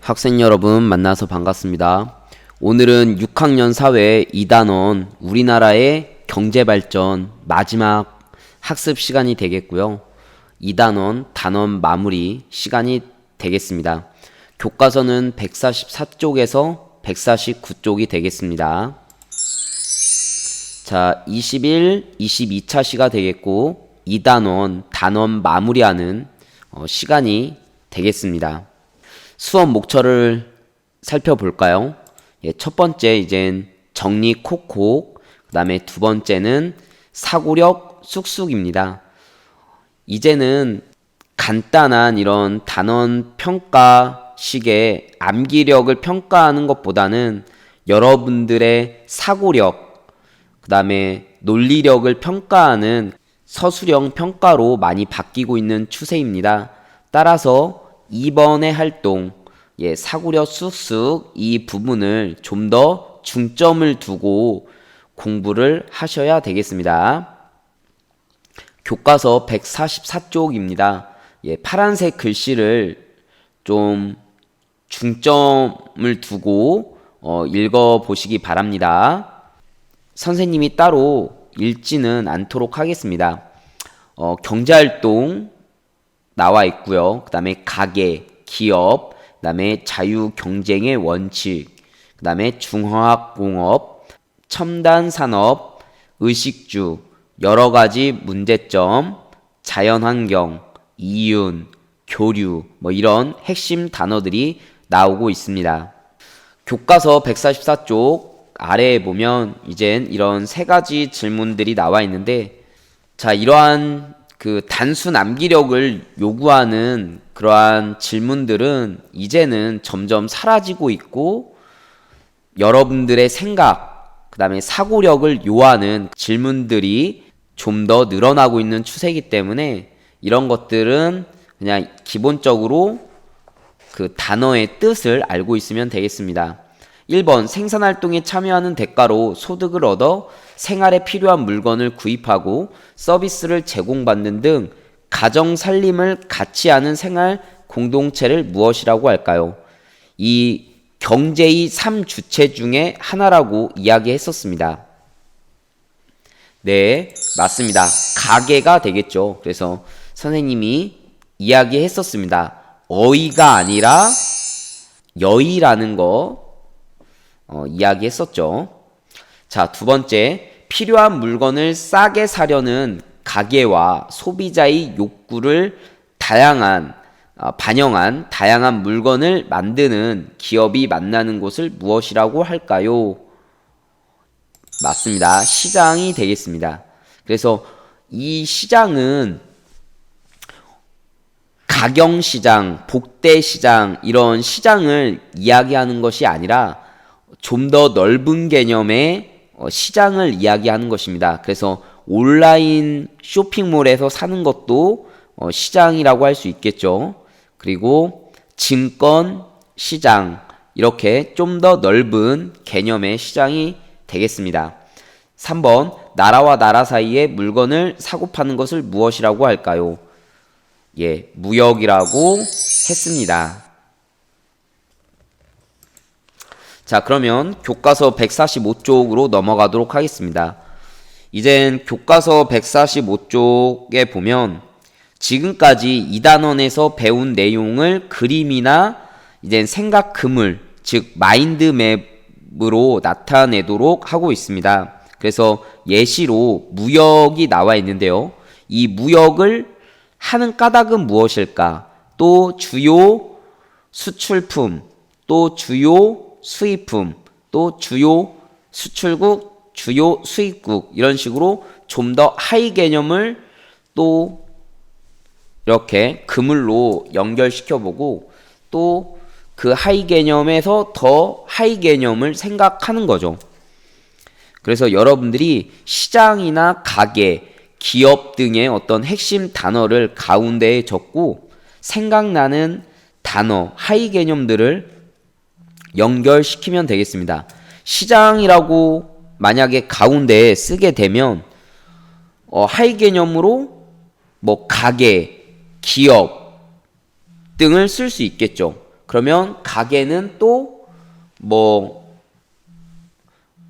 학생 여러분 만나서 반갑습니다. 오늘은 6학년 사회 2단원 우리나라의 경제발전 마지막 학습 시간이 되겠고요. 2단원 단원 마무리 시간이 되겠습니다. 교과서는 144쪽에서 149쪽이 되겠습니다. 자, 21, 22차 시가 되겠고 2단원 단원 마무리하는 시간이 되겠습니다. 수업 목차를 살펴볼까요? 예, 첫 번째 이젠 정리 콕콕, 그 다음에 두 번째는 사고력 쑥쑥입니다. 이제는 간단한 이런 단원 평가식의 암기력을 평가하는 것보다는 여러분들의 사고력, 그 다음에 논리력을 평가하는 서술형 평가로 많이 바뀌고 있는 추세입니다. 따라서 이번의 활동, 사고력 쑥쑥 이 부분을 좀 더 중점을 두고 공부를 하셔야 되겠습니다. 교과서 144쪽입니다. 파란색 글씨를 좀 중점을 두고 읽어보시기 바랍니다. 선생님이 따로 읽지는 않도록 하겠습니다. 경제활동 나와 있고요. 그 다음에 가계, 기업, 그 다음에 자유경쟁의 원칙, 그 다음에 중화학공업, 첨단산업, 의식주, 여러가지 문제점, 자연환경, 이윤, 교류, 이런 핵심 단어들이 나오고 있습니다. 교과서 144쪽 아래에 보면 이젠 이런 세 가지 질문들이 나와 있는데, 자, 이러한 그 단순 암기력을 요구하는 그러한 질문들은 이제는 점점 사라지고 있고, 여러분들의 생각, 그 다음에 사고력을 요하는 질문들이 좀 더 늘어나고 있는 추세이기 때문에 이런 것들은 그냥 기본적으로 그 단어의 뜻을 알고 있으면 되겠습니다. 1번 생산활동에 참여하는 대가로 소득을 얻어 생활에 필요한 물건을 구입하고 서비스를 제공받는 등 가정 살림을 같이 하는 생활 공동체를 무엇이라고 할까요? 이 경제의 3주체 중에 하나라고 이야기했었습니다. 네, 맞습니다. 가계가 되겠죠. 그래서 선생님이 이야기했었습니다. 어이가 아니라 여의라는 거 이야기했었죠. 자, 두 번째, 필요한 물건을 싸게 사려는 가게와 소비자의 욕구를 반영한 다양한 물건을 만드는 기업이 만나는 곳을 무엇이라고 할까요? 맞습니다. 시장이 되겠습니다. 그래서 이 시장은 가경시장, 복대시장 이런 시장을 이야기하는 것이 아니라 좀 더 넓은 개념의 시장을 이야기하는 것입니다. 그래서 온라인 쇼핑몰에서 사는 것도 시장이라고 할 수 있겠죠. 그리고 증권 시장, 이렇게 좀 더 넓은 개념의 시장이 되겠습니다. 3번, 나라와 나라 사이에 물건을 사고 파는 것을 무엇이라고 할까요? 무역이라고 했습니다. 자, 그러면 교과서 145쪽으로 넘어가도록 하겠습니다. 이젠 교과서 145쪽에 보면 지금까지 2단원에서 배운 내용을 그림이나 이젠 생각 그물, 즉 마인드맵으로 나타내도록 하고 있습니다. 그래서 예시로 무역이 나와 있는데요. 이 무역을 하는 까닭은 무엇일까? 또 주요 수출품, 또 주요 수입품, 또 주요 수출국, 주요 수입국, 이런 식으로 좀 더 하이 개념을 또 이렇게 그물로 연결시켜보고 또 그 하이 개념에서 더 하이 개념을 생각하는 거죠. 그래서 여러분들이 시장이나 가게, 기업 등의 어떤 핵심 단어를 가운데에 적고 생각나는 단어, 하이 개념들을 연결시키면 되겠습니다. 시장이라고 만약에 가운데에 쓰게 되면 하이 가게, 기업 등을 쓸 수 있겠죠. 그러면 가계는 또 뭐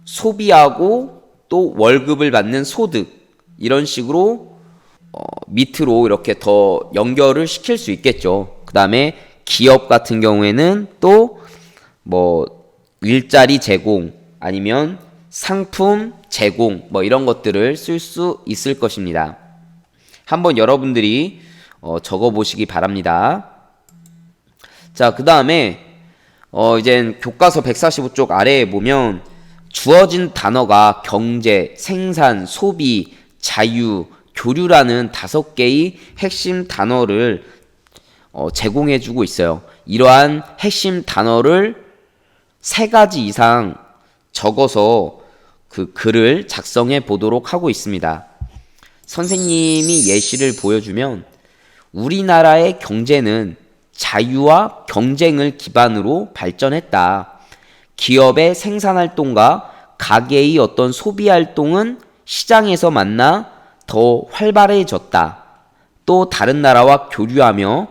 소비하고 또 월급을 받는 소득 이런 식으로 밑으로 이렇게 더 연결을 시킬 수 있겠죠. 그 다음에 기업 같은 경우에는 또 뭐 일자리 제공 아니면 상품 제공 뭐 이런 것들을 쓸 수 있을 것입니다. 한번 여러분들이 적어 보시기 바랍니다. 자, 그 다음에 이젠 교과서 145쪽 아래에 보면 주어진 단어가 경제, 생산, 소비, 자유, 교류라는 5개의 핵심 단어를 제공해 주고 있어요. 이러한 핵심 단어를 3가지 이상 적어서 그 글을 작성해 보도록 하고 있습니다. 선생님이 예시를 보여주면 우리나라의 경제는 자유와 경쟁을 기반으로 발전했다. 기업의 생산활동과 가계의 어떤 소비활동은 시장에서 만나 더 활발해졌다. 또 다른 나라와 교류하며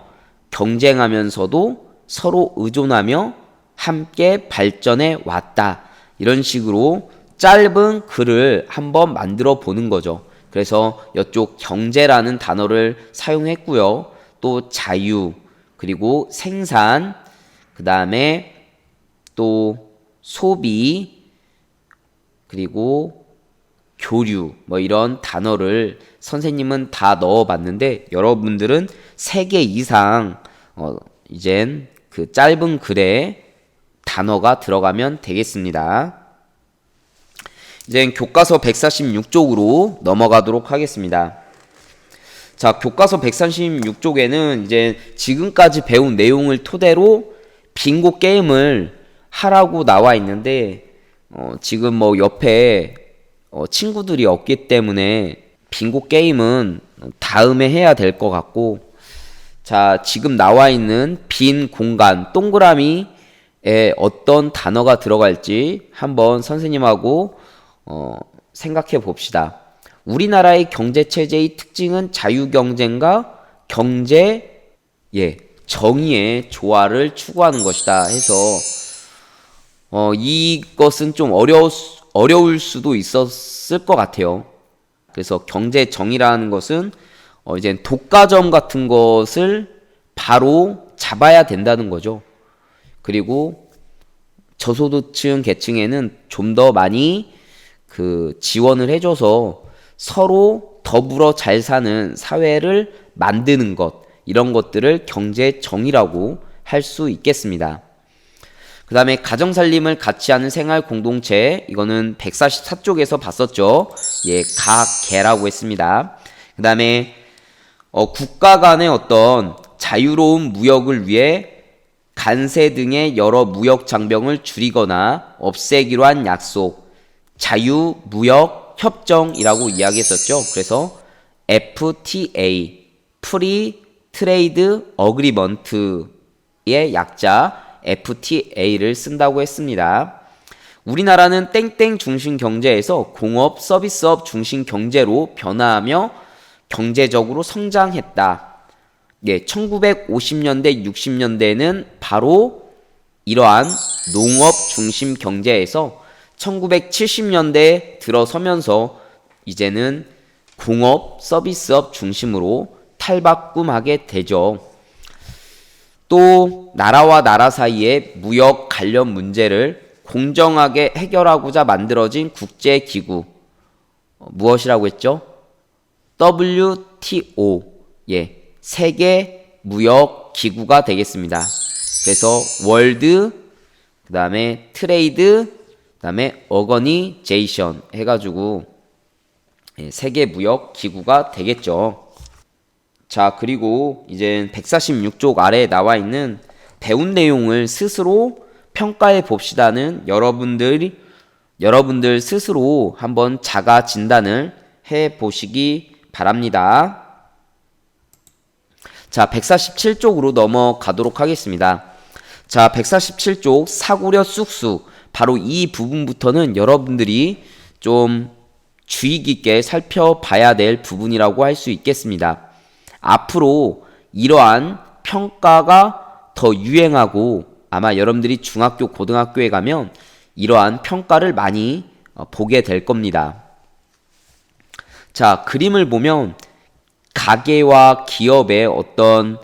경쟁하면서도 서로 의존하며 함께 발전해 왔다. 이런 식으로 짧은 글을 한번 만들어 보는 거죠. 그래서 이쪽 경제라는 단어를 사용했고요. 또 자유, 그리고 생산, 그 다음에 또 소비, 그리고 교류 뭐 이런 단어를 선생님은 다 넣어봤는데 여러분들은 3개 이상 이젠 그 짧은 글에 단어가 들어가면 되겠습니다. 이제 교과서 146쪽으로 넘어가도록 하겠습니다. 자, 교과서 146쪽에는 이제 지금까지 배운 내용을 토대로 빙고 게임을 하라고 나와 있는데 지금 뭐 옆에 친구들이 없기 때문에 빙고 게임은 다음에 해야 될 것 같고, 자, 지금 나와 있는 빈 공간 동그라미에 어떤 단어가 들어갈지 한번 선생님하고 생각해 봅시다. 우리나라의 경제체제의 특징은 자유경쟁과 정의의 조화를 추구하는 것이다 해서 이것은 좀 어려울 수도 있었을 것 같아요. 그래서 경제정의라는 것은 이제 독과점 같은 것을 바로 잡아야 된다는 거죠. 그리고 저소득층 계층에는 좀 더 많이 그 지원을 해줘서 서로 더불어 잘 사는 사회를 만드는 것, 이런 것들을 경제 정의라고 할 수 있겠습니다. 그 다음에 가정살림을 같이 하는 생활 공동체, 이거는 144쪽에서 봤었죠. 가계라고 했습니다. 그 다음에 국가 간의 어떤 자유로운 무역을 위해 관세 등의 여러 무역 장벽을 줄이거나 없애기로 한 약속, 자유무역 협정이라고 이야기했었죠. 그래서 FTA, Free Trade Agreement의 약자 FTA를 쓴다고 했습니다. 우리나라는 땡땡 중심 경제에서 공업, 서비스업 중심 경제로 변화하며 경제적으로 성장했다. 1950년대, 60년대는 바로 이러한 농업 중심 경제에서 1970년대에 들어서면서 이제는 공업, 서비스업 중심으로 탈바꿈하게 되죠. 또 나라와 나라 사이의 무역 관련 문제를 공정하게 해결하고자 만들어진 국제기구, 무엇이라고 했죠? WTO, 세계 무역 기구가 되겠습니다. 그래서 월드, 그 다음에 트레이드, 그 다음에 어거니제이션 해가지고 세계 무역 기구가 되겠죠. 자, 그리고 이제 146쪽 아래에 나와 있는 배운 내용을 스스로 평가해 봅시다는 여러분들 스스로 한번 자가 진단을 해 보시기 바랍니다. 자, 147쪽으로 넘어가도록 하겠습니다. 자, 147쪽 사고력 쑥쑥, 바로 이 부분부터는 여러분들이 좀 주의 깊게 살펴봐야 될 부분이라고 할 수 있겠습니다. 앞으로 이러한 평가가 더 유행하고 아마 여러분들이 중학교, 고등학교에 가면 이러한 평가를 많이 보게 될 겁니다. 자, 그림을 보면 가계와 기업의 어떤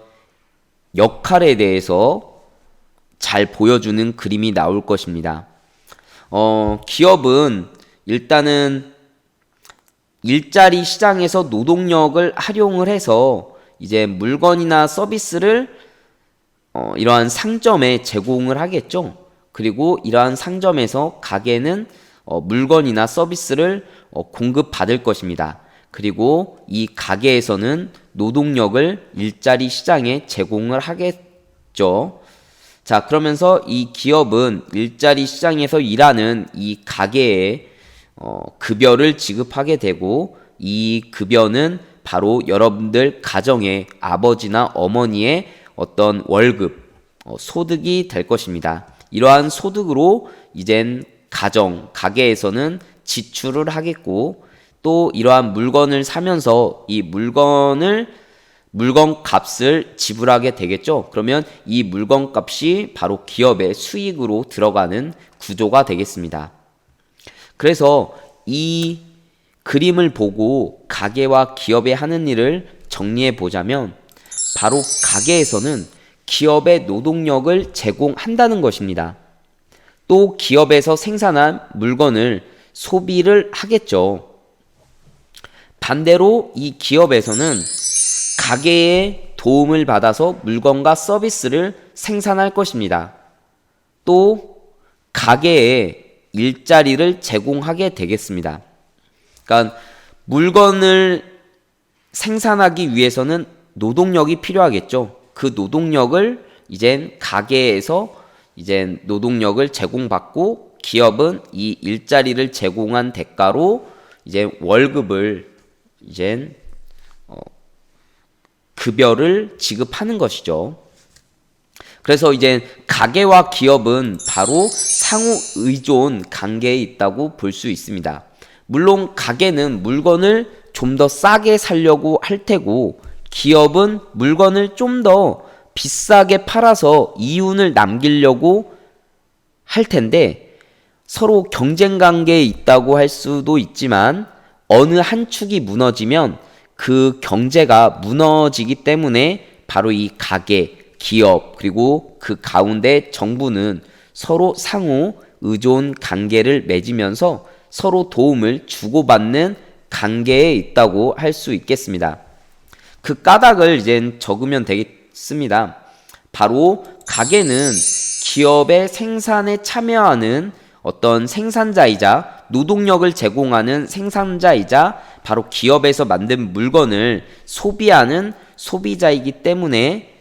역할에 대해서 잘 보여주는 그림이 나올 것입니다. 기업은 일단은 일자리 시장에서 노동력을 활용을 해서 이제 물건이나 서비스를 이러한 상점에 제공을 하겠죠. 그리고 이러한 상점에서 가게는 물건이나 서비스를 공급받을 것입니다. 그리고 이 가게에서는 노동력을 일자리 시장에 제공을 하겠죠. 자, 그러면서 이 기업은 일자리 시장에서 일하는 이 가게에 급여를 지급하게 되고, 이 급여는 바로 여러분들 가정의 아버지나 어머니의 어떤 월급, 소득이 될 것입니다. 이러한 소득으로 이젠 가게에서는 지출을 하겠고, 또 이러한 물건을 사면서 이 물건 값을 지불하게 되겠죠. 그러면 이 물건 값이 바로 기업의 수익으로 들어가는 구조가 되겠습니다. 그래서 이 그림을 보고 가게와 기업의 하는 일을 정리해 보자면, 바로 가게에서는 기업의 노동력을 제공한다는 것입니다. 또 기업에서 생산한 물건을 소비를 하겠죠. 반대로 이 기업에서는 가게의 도움을 받아서 물건과 서비스를 생산할 것입니다. 또 가게에 일자리를 제공하게 되겠습니다. 그러니까 물건을 생산하기 위해서는 노동력이 필요하겠죠. 그 노동력을 이젠 가게에서 이젠 노동력을 제공받고, 기업은 이 일자리를 제공한 대가로 이제 월급을 이젠 급여를 지급하는 것이죠. 그래서 이제 가게와 기업은 바로 상호 의존 관계에 있다고 볼 수 있습니다. 물론 가게는 물건을 좀 더 싸게 사려고 할 테고, 기업은 물건을 좀 더 비싸게 팔아서 이윤을 남기려고 할 텐데, 서로 경쟁 관계에 있다고 할 수도 있지만, 어느 한 축이 무너지면 그 경제가 무너지기 때문에 바로 이 가게, 기업, 그리고 그 가운데 정부는 서로 상호 의존 관계를 맺으면서 서로 도움을 주고받는 관계에 있다고 할 수 있겠습니다. 그 까닭을 이제 적으면 되겠습니다. 바로 가게는 기업의 생산에 참여하는 어떤 생산자이자 노동력을 제공하는 생산자이자 바로 기업에서 만든 물건을 소비하는 소비자이기 때문에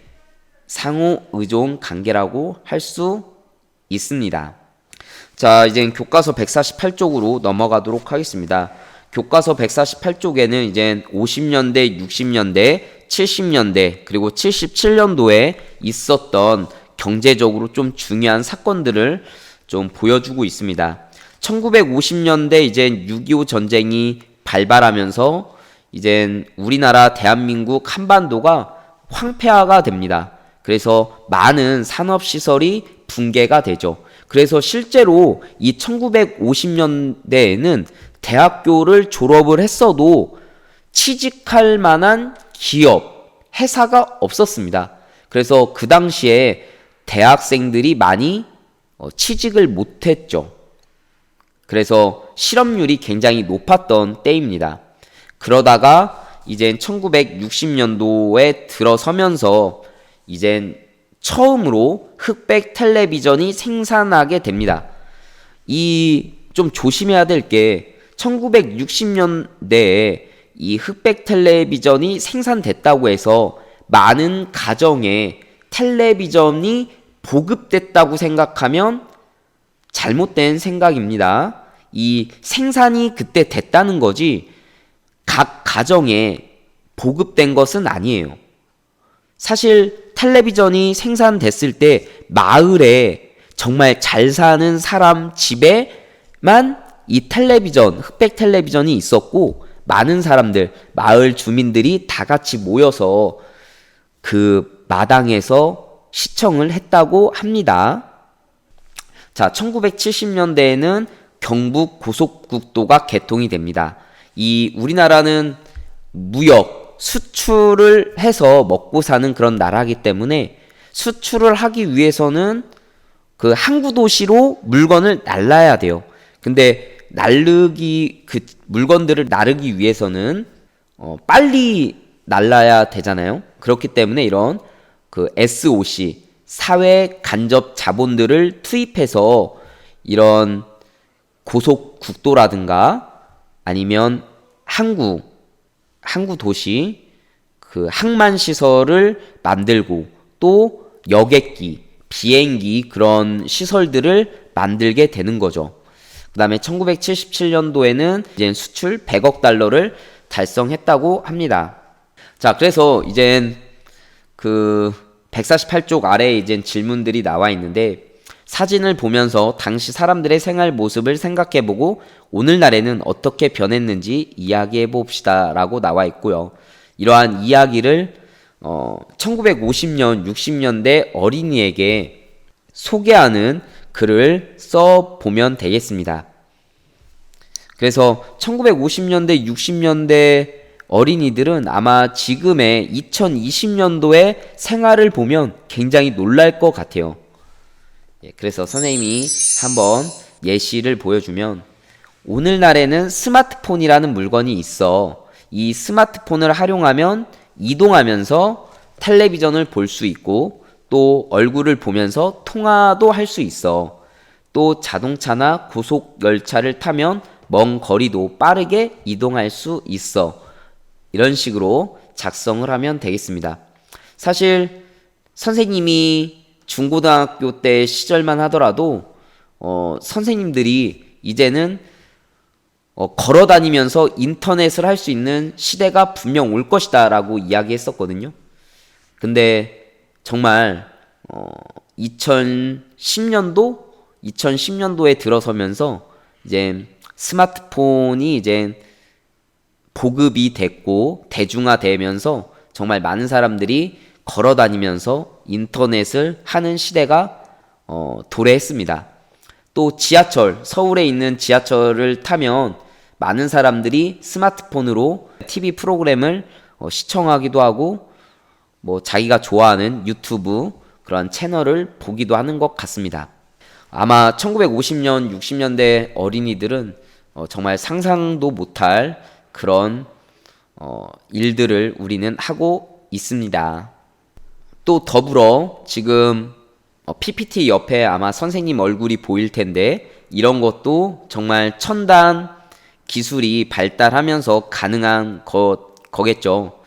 상호 의존 관계라고 할 수 있습니다. 자, 이제 교과서 148쪽으로 넘어가도록 하겠습니다. 교과서 148쪽에는 이제 50년대, 60년대, 70년대, 그리고 77년도에 있었던 경제적으로 좀 중요한 사건들을 좀 보여주고 있습니다. 1950년대 이제 6.25 전쟁이 발발하면서 이제 우리나라 대한민국 한반도가 황폐화가 됩니다. 그래서 많은 산업시설이 붕괴가 되죠. 그래서 실제로 이 1950년대에는 대학교를 졸업을 했어도 취직할 만한 기업, 회사가 없었습니다. 그래서 그 당시에 대학생들이 많이 취직을 못했죠. 그래서 실업률이 굉장히 높았던 때입니다. 그러다가 이젠 1960년도에 들어서면서 이젠 처음으로 흑백 텔레비전이 생산하게 됩니다. 좀 조심해야 될 게, 1960년대에 이 흑백 텔레비전이 생산됐다고 해서 많은 가정에 텔레비전이 보급됐다고 생각하면 잘못된 생각입니다. 이 생산이 그때 됐다는 거지 각 가정에 보급된 것은 아니에요. 사실 텔레비전이 생산됐을 때 마을에 정말 잘 사는 사람 집에만 이 텔레비전, 흑백 텔레비전이 있었고, 많은 사람들, 마을 주민들이 다 같이 모여서 그 마당에서 시청을 했다고 합니다. 자, 1970년대에는 경부 고속국도가 개통이 됩니다. 이 우리나라는 무역, 수출을 해서 먹고 사는 그런 나라이기 때문에 수출을 하기 위해서는 그 항구 도시로 물건을 날라야 돼요. 근데 그 물건들을 나르기 위해서는 빨리 날라야 되잖아요. 그렇기 때문에 이런 그 SOC, 사회 간접 자본들을 투입해서 이런 고속국도라든가 아니면 항구 도시, 그 항만 시설을 만들고 또 여객기, 비행기 그런 시설들을 만들게 되는 거죠. 그 다음에 1977년도에는 이제 수출 100억 달러를 달성했다고 합니다. 자, 그래서 이젠 그 148쪽 아래에 이제 질문들이 나와 있는데 사진을 보면서 당시 사람들의 생활 모습을 생각해보고 오늘날에는 어떻게 변했는지 이야기해 봅시다 라고 나와 있고요. 이러한 이야기를 1950년, 60년대 어린이에게 소개하는 글을 써보면 되겠습니다. 그래서 1950년대, 60년대 어린이들은 아마 지금의 2020년도의 생활을 보면 굉장히 놀랄 것 같아요. 그래서 선생님이 한번 예시를 보여주면 오늘날에는 스마트폰이라는 물건이 있어. 이 스마트폰을 활용하면 이동하면서 텔레비전을 볼 수 있고 또 얼굴을 보면서 통화도 할 수 있어. 또 자동차나 고속열차를 타면 먼 거리도 빠르게 이동할 수 있어. 이런 식으로 작성을 하면 되겠습니다. 사실 선생님이 중고등학교 때 시절만 하더라도 선생님들이 이제는 걸어 다니면서 인터넷을 할 수 있는 시대가 분명 올 것이다 라고 이야기했었거든요. 근데 정말 2010년도에 들어서면서 이제 스마트폰이 이제 보급이 됐고 대중화되면서 정말 많은 사람들이 걸어 다니면서 인터넷을 하는 시대가 도래했습니다. 또 지하철, 서울에 있는 지하철을 타면 많은 사람들이 스마트폰으로 TV 프로그램을 시청하기도 하고 뭐 자기가 좋아하는 유튜브 그런 채널을 보기도 하는 것 같습니다. 아마 1950년, 60년대 어린이들은 정말 상상도 못할 그런 일들을 우리는 하고 있습니다. 또 더불어 지금 PPT 옆에 아마 선생님 얼굴이 보일 텐데 이런 것도 정말 첨단 기술이 발달하면서 가능한 거겠죠.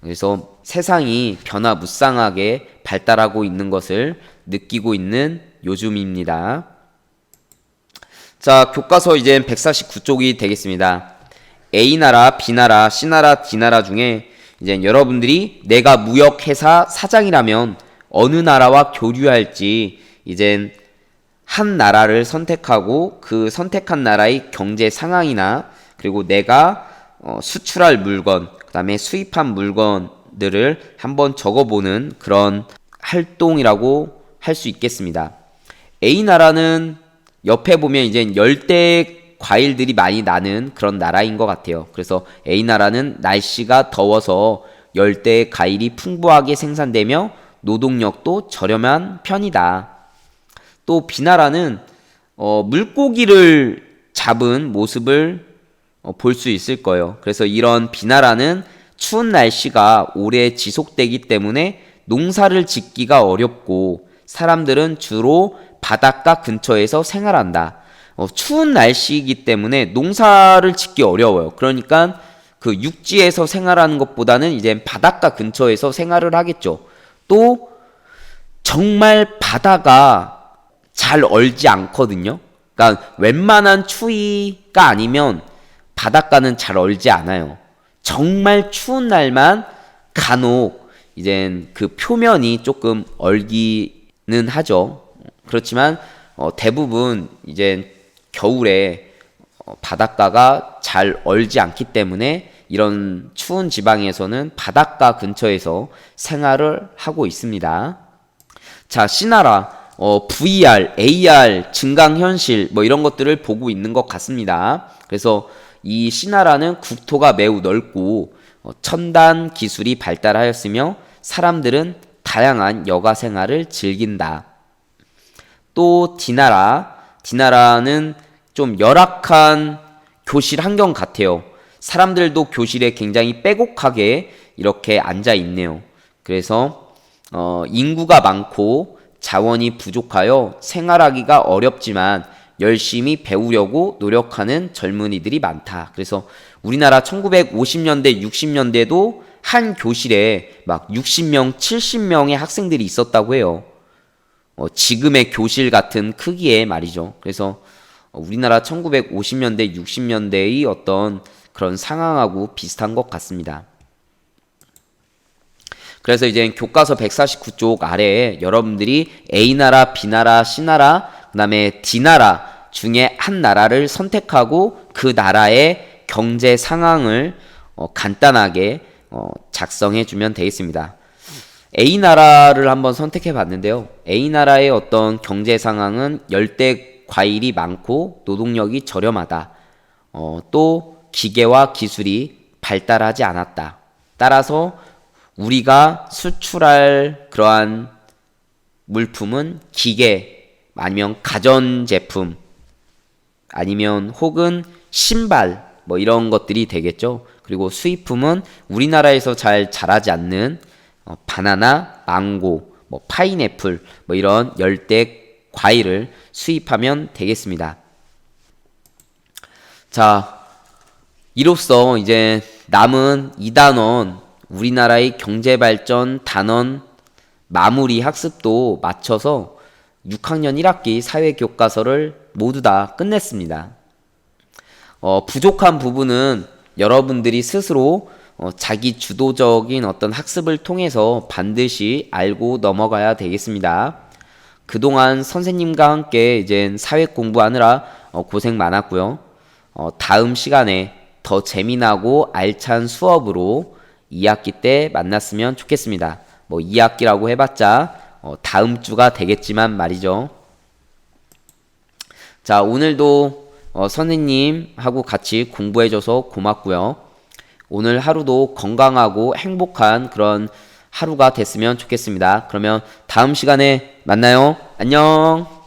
그래서 세상이 변화무쌍하게 발달하고 있는 것을 느끼고 있는 요즘입니다. 자, 교과서 이제 149쪽이 되겠습니다. A나라, B나라, C나라, D나라 중에 이제 여러분들이 내가 무역회사 사장이라면 어느 나라와 교류할지 이제 한 나라를 선택하고 그 선택한 나라의 경제 상황이나 그리고 내가 수출할 물건, 그 다음에 수입한 물건들을 한번 적어보는 그런 활동이라고 할 수 있겠습니다. A나라는 옆에 보면 이제 열대 과일들이 많이 나는 그런 나라인 것 같아요. 그래서 A나라는 날씨가 더워서 열대 과일이 풍부하게 생산되며 노동력도 저렴한 편이다. 또 B나라는 물고기를 잡은 모습을 볼 수 있을 거예요. 그래서 이런 B나라는 추운 날씨가 오래 지속되기 때문에 농사를 짓기가 어렵고 사람들은 주로 바닷가 근처에서 생활한다. 추운 날씨이기 때문에 농사를 짓기 어려워요. 그러니까 그 육지에서 생활하는 것보다는 이제 바닷가 근처에서 생활을 하겠죠. 또 정말 바다가 잘 얼지 않거든요. 그러니까 웬만한 추위가 아니면 바닷가는 잘 얼지 않아요. 정말 추운 날만 간혹 이제 그 표면이 조금 얼기는 하죠. 그렇지만 대부분 이제 겨울에 바닷가가 잘 얼지 않기 때문에 이런 추운 지방에서는 바닷가 근처에서 생활을 하고 있습니다. 자, C나라, VR, AR, 증강현실, 뭐 이런 것들을 보고 있는 것 같습니다. 그래서 이 C나라는 국토가 매우 넓고, 첨단 기술이 발달하였으며, 사람들은 다양한 여가 생활을 즐긴다. 또 D나라는 좀 열악한 교실 환경 같아요. 사람들도 교실에 굉장히 빼곡하게 이렇게 앉아 있네요. 그래서 인구가 많고 자원이 부족하여 생활하기가 어렵지만 열심히 배우려고 노력하는 젊은이들이 많다. 그래서 우리나라 1950년대, 60년대도 한 교실에 막 60명, 70명의 학생들이 있었다고 해요. 지금의 교실 같은 크기의 말이죠. 그래서 우리나라 1950년대, 60년대의 어떤 그런 상황하고 비슷한 것 같습니다. 그래서 이제 교과서 149쪽 아래에 여러분들이 A나라, B나라, C나라, 그 다음에 D나라 중에 한 나라를 선택하고 그 나라의 경제 상황을 간단하게 작성해 주면 되겠습니다. A나라를 한번 선택해 봤는데요. A나라의 어떤 경제 상황은 열대 과일이 많고 노동력이 저렴하다. 또 기계와 기술이 발달하지 않았다. 따라서 우리가 수출할 그러한 물품은 기계 아니면 가전제품 아니면 혹은 신발 뭐 이런 것들이 되겠죠. 그리고 수입품은 우리나라에서 잘 자라지 않는 바나나, 망고, 뭐 파인애플 뭐 이런 열대 과일을 수입하면 되겠습니다. 자, 이로써 이제 남은 2단원 우리나라의 경제발전 단원 마무리 학습도 마쳐서 6학년 1학기 사회교과서를 모두 다 끝냈습니다. 부족한 부분은 여러분들이 스스로 자기 주도적인 어떤 학습을 통해서 반드시 알고 넘어가야 되겠습니다. 그동안 선생님과 함께 이제 사회 공부하느라 고생 많았고요. 다음 시간에 더 재미나고 알찬 수업으로 2학기 때 만났으면 좋겠습니다. 뭐 2학기라고 해봤자 다음 주가 되겠지만 말이죠. 자, 오늘도 선생님하고 같이 공부해줘서 고맙고요. 오늘 하루도 건강하고 행복한 그런 하루가 됐으면 좋겠습니다. 그러면 다음 시간에 만나요. 안녕.